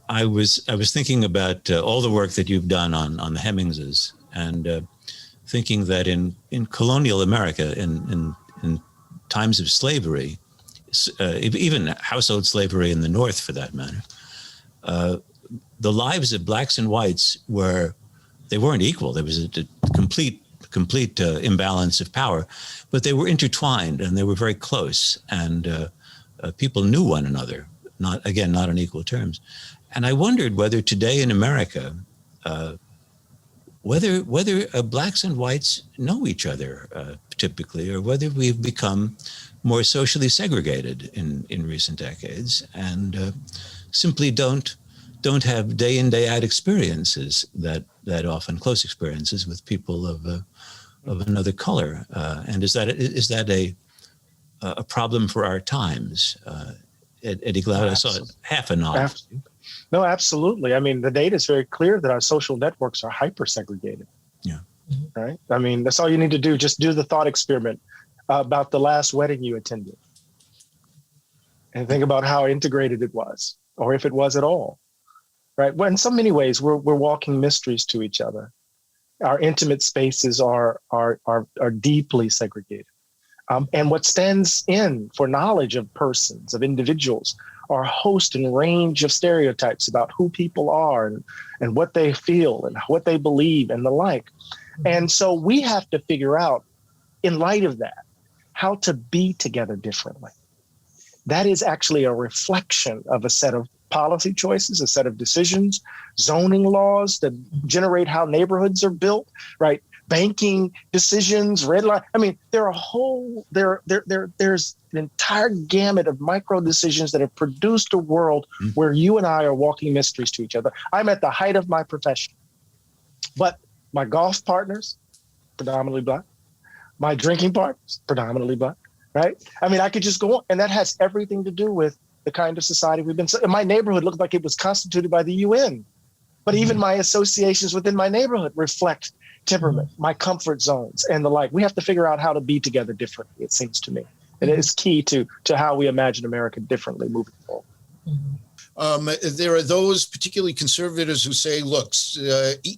B: I was thinking about all the work that you've done on the Hemmingses, and thinking that in colonial America, in times of slavery, even household slavery in the North for that matter, the lives of blacks and whites weren't equal. There was a complete imbalance of power, but they were intertwined and they were very close, and people knew one another, not on equal terms. And I wondered whether today in America, whether blacks and whites know each other typically, or whether we've become more socially segregated in recent decades, and simply don't have day in, day out experiences that often, close experiences with people of another color. And is that a problem for our times? Eddie Glaude, I saw half a nod.
C: No, absolutely. I mean, the data is very clear that our social networks are hyper segregated.
B: Yeah.
C: Right. I mean, that's all you need to do. Just do the thought experiment about the last wedding you attended, and think about how integrated it was, or if it was at all. Right. Well, in so many ways, we're walking mysteries to each other. Our intimate spaces are deeply segregated. And what stands in for knowledge of persons, of individuals, are a host and range of stereotypes about who people are and what they feel and what they believe and the like. And so we have to figure out, in light of that, how to be together differently. That is actually a reflection of a set of policy choices, a set of decisions, zoning laws that generate how neighborhoods are built, right? Banking decisions, red line. I mean, there's an entire gamut of micro decisions that have produced a world where you and I are walking mysteries to each other. I'm at the height of my profession, but my golf partners, predominantly black. My drinking partners, predominantly black, right? I mean, I could just go on, and that has everything to do with the kind of society we've been. My neighborhood looked like it was constituted by the UN, but even my associations within my neighborhood reflect temperament, my comfort zones, and the like. We have to figure out how to be together differently, it seems to me. And it is key to how we imagine America differently moving forward.
E: There are those, particularly conservatives, who say, look,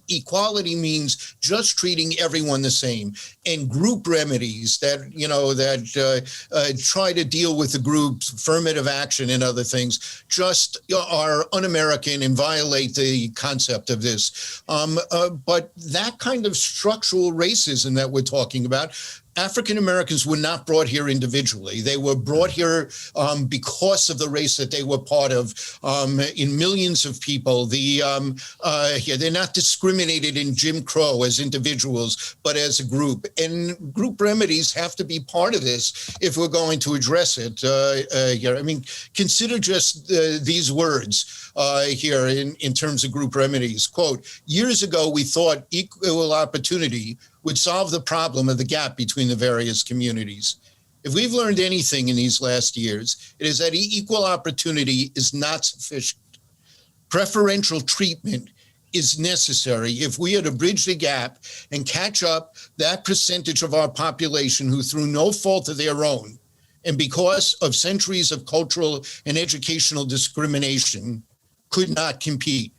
E: equality means just treating everyone the same, and group remedies that try to deal with the groups, affirmative action and other things, just are un-American and violate the concept of this. But that kind of structural racism that we're talking about, African Americans were not brought here individually. They were brought here because of the race that they were part of. In millions of people, they're not discriminated in Jim Crow as individuals, but as a group. And group remedies have to be part of this if we're going to address it. I mean, consider just these words here in terms of group remedies. Quote, years ago, we thought equal opportunity would solve the problem of the gap between the various communities. If we've learned anything in these last years, it is that equal opportunity is not sufficient. Preferential treatment is necessary if we are to bridge the gap and catch up that percentage of our population who, through no fault of their own, and because of centuries of cultural and educational discrimination, could not compete.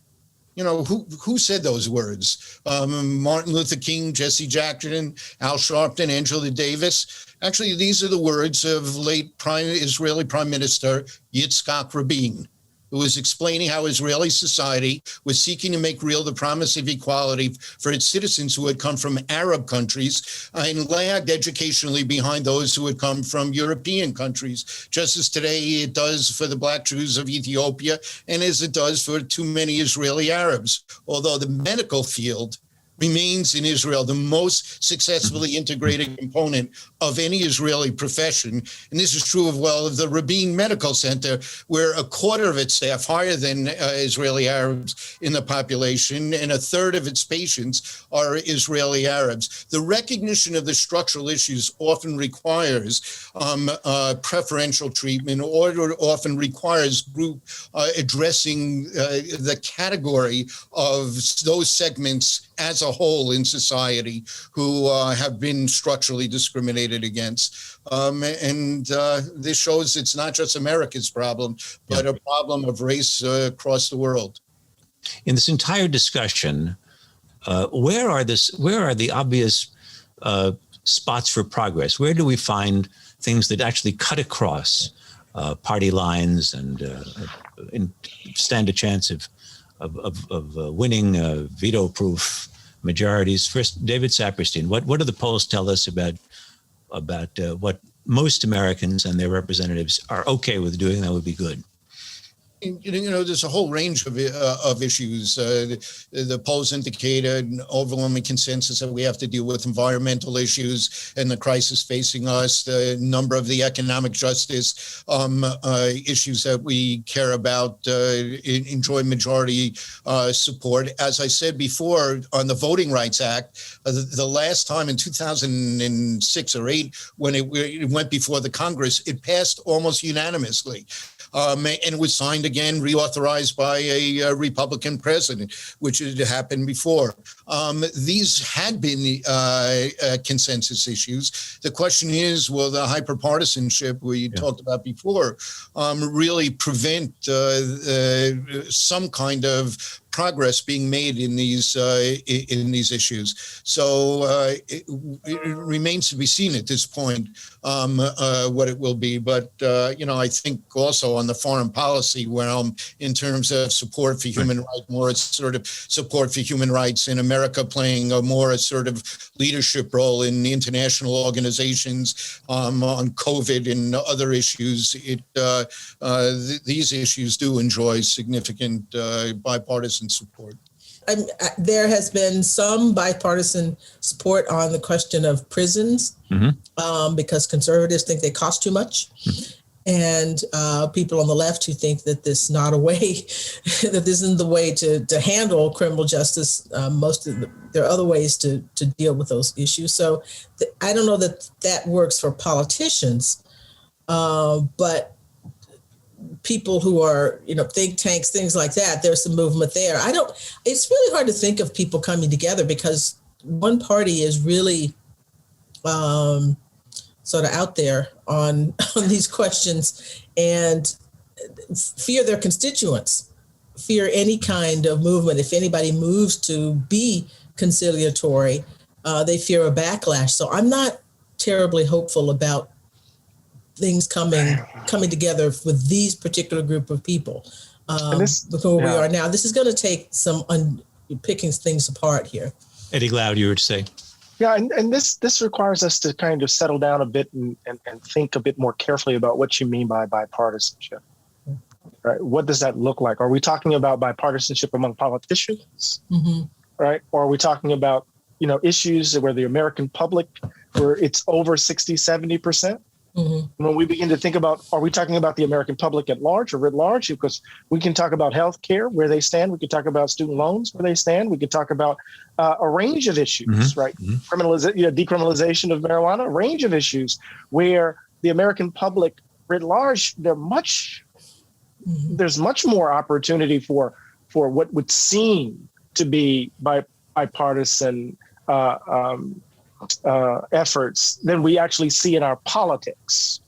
E: You know, who said those words? Martin Luther King, Jesse Jackson, Al Sharpton, Angela Davis. Actually, these are the words of late Israeli Prime Minister Yitzhak Rabin. who was explaining how Israeli society was seeking to make real the promise of equality for its citizens who had come from Arab countries and lagged educationally behind those who had come from European countries, just as today it does for the Black Jews of Ethiopia and as it does for too many Israeli Arabs. Although the medical field remains in Israel the most successfully integrated component of any Israeli profession. And this is true of the Rabin Medical Center, where a quarter of its staff, higher than Israeli Arabs in the population, and a third of its patients are Israeli Arabs. The recognition of the structural issues often requires preferential treatment, or often requires group addressing the category of those segments as a whole in society who have been structurally discriminated against. This shows it's not just America's problem, but a problem of race across the world.
B: In this entire discussion, where are the obvious spots for progress? Where do we find things that actually cut across party lines and stand a chance of winning veto-proof majorities? First, David Saperstein, what do the polls tell us about what most Americans and their representatives are okay with doing that would be good?
E: There's a whole range of issues. The polls indicate an overwhelming consensus that we have to deal with environmental issues and the crisis facing us, the number of the economic justice issues that we care about enjoy majority support. As I said before, on the Voting Rights Act, the last time in 2006 or 8, when it went before the Congress, it passed almost unanimously. And was signed again, reauthorized by a Republican president, which had happened before. These had been consensus issues. The question is, will the hyperpartisanship we talked about before really prevent some kind of progress being made in these issues? So it remains to be seen at this point what it will be. But I think also on the foreign policy realm, in terms of support for human rights, more assertive support for human rights in America, playing a more assertive leadership role in international organizations on COVID and other issues. These issues do enjoy significant bipartisan support.
D: There has been some bipartisan support on the question of prisons, because conservatives think they cost too much, and people on the left who think that this is not a way, that this isn't the way to handle criminal justice. There are other ways to deal with those issues. So I don't know that works for politicians, but people who are, think tanks, things like that, there's some movement there. It's really hard to think of people coming together because one party is really sort of out there on these questions and fear their constituents, fear any kind of movement. If anybody moves to be conciliatory, they fear a backlash. So I'm not terribly hopeful about things coming together with these particular group of people before we are now. This is going to take some picking things apart here.
B: Eddie Glaude, you were to say?
C: Yeah, and this requires us to kind of settle down a bit and think a bit more carefully about what you mean by bipartisanship. Right? What does that look like? Are we talking about bipartisanship among politicians? Right? Or are we talking about, issues where the American public, where it's over 60, 70%? When we begin to think about, are we talking about the American public at large or writ large? Because we can talk about health care, where they stand. We could talk about student loans, where they stand. We could talk about a range of issues, right? Decriminalization of marijuana, a range of issues where the American public writ large, there's much more opportunity for what would seem to be bipartisan efforts than we actually see in our politics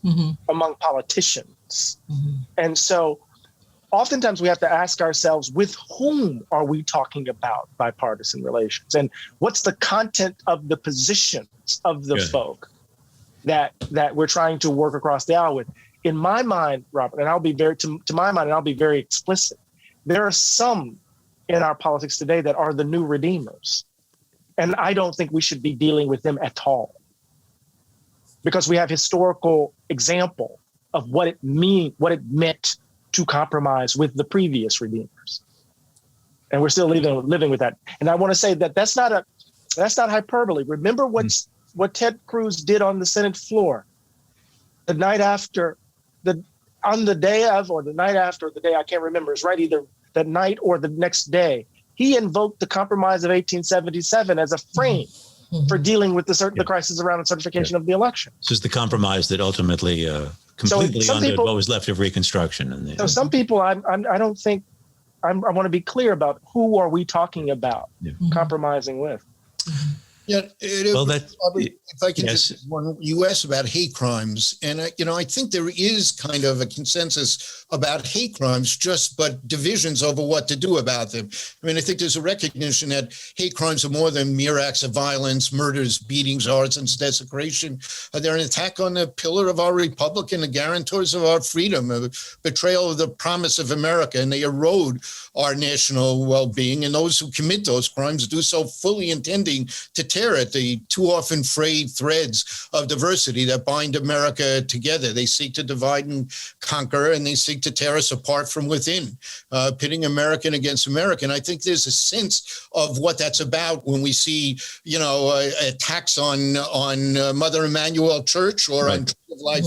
C: among politicians. And so oftentimes we have to ask ourselves, with whom are we talking about bipartisan relations? And what's the content of the positions of the folk that we're trying to work across the aisle with? in my mind, Robert, and I'll be very, to my mind, and I'll be very explicit, there are some in our politics today that are the new redeemers. And I don't think we should be dealing with them at all, because we have historical example of what it meant to compromise with the previous redeemers. And we're still living with that. And I want to say that that's not hyperbole. Remember what Ted Cruz did on the Senate floor the night after, on the day of, or the night after, or the day, I can't remember, it's right, either that night or the next day. He invoked the Compromise of 1877 as a frame for dealing with the crisis around the certification of the election.
B: This is the compromise that ultimately completely undid what was left of Reconstruction.
C: So some people, I don't think, I want to be clear about who are we talking about compromising with.
E: Yeah, if I can
B: yes.
E: just you asked about hate crimes, and I think there is kind of a consensus about hate crimes, but divisions over what to do about them. I mean, I think there's a recognition that hate crimes are more than mere acts of violence, murders, beatings, arsons, desecration. They're an attack on the pillar of our republic and the guarantors of our freedom, a betrayal of the promise of America, and they erode our national well-being. And those who commit those crimes do so fully intending to tear at the too often frayed threads of diversity that bind America together. They seek to divide and conquer, and they seek to tear us apart from within, pitting American against American. I think there's a sense of what that's about when we see, attacks on Mother Emanuel Church or on Tree of Life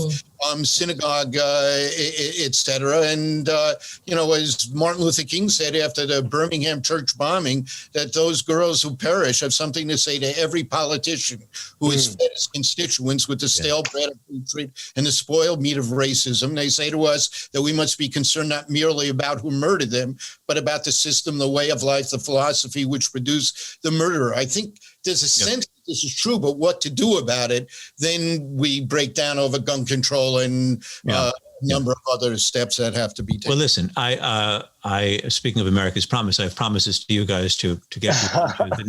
E: synagogue, et cetera. And, as Martin Luther King said after the Birmingham church bombing, that those girls who perish have something to say to every politician who has fed his constituents with the stale bread of hatred and the spoiled meat of racism. They say to us that we must be concerned not merely about who murdered them, but about the system, the way of life, the philosophy which produced the murderer. I think there's a sense that this is true, but what to do about it, then we break down over gun control and a number of other steps that have to be taken.
B: Well, listen, I speaking of America's promise, I have promises to you guys to get to the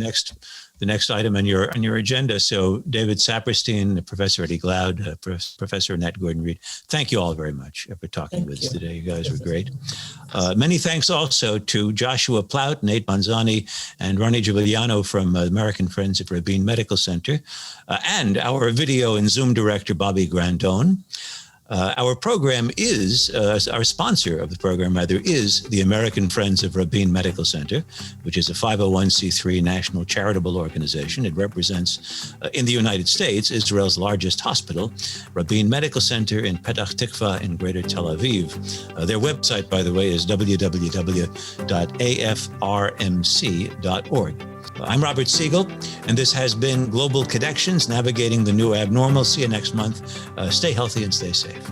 B: next item on your agenda. So David Saperstein, Professor Eddie Glaude, Professor Annette Gordon-Reed, thank you all very much for talking with us today. You guys were great. Many thanks also to Joshua Plout, Nate Bonzani, and Ronnie Giuliano from American Friends of Rabin Medical Center, and our video and Zoom director, Bobby Grandone. Our program is, our sponsor of the program, is the American Friends of Rabin Medical Center, which is a 501c3 national charitable organization. It represents, in the United States, Israel's largest hospital, Rabin Medical Center in Petach Tikva in Greater Tel Aviv. Their website, by the way, is www.afrmc.org. I'm Robert Siegel, and this has been Global Connections, Navigating the New Abnormal. See you next month. Stay healthy and stay safe.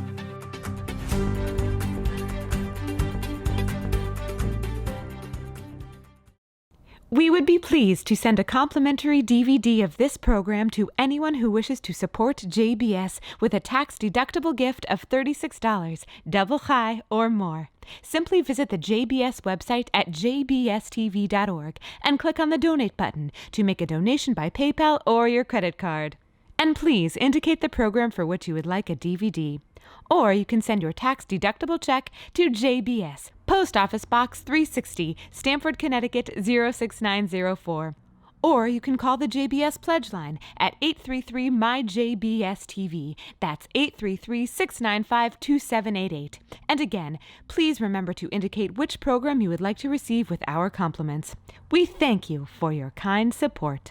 F: We would be pleased to send a complimentary DVD of this program to anyone who wishes to support JBS with a tax-deductible gift of $36, double high or more. Simply visit the JBS website at jbstv.org and click on the donate button to make a donation by PayPal or your credit card. And please indicate the program for which you would like a DVD. Or you can send your tax-deductible check to JBS, Post Office Box 360, Stamford, Connecticut 06904. Or you can call the JBS Pledge Line at 833-MY-JBS-TV. That's 833-695-2788. And again, please remember to indicate which program you would like to receive with our compliments. We thank you for your kind support.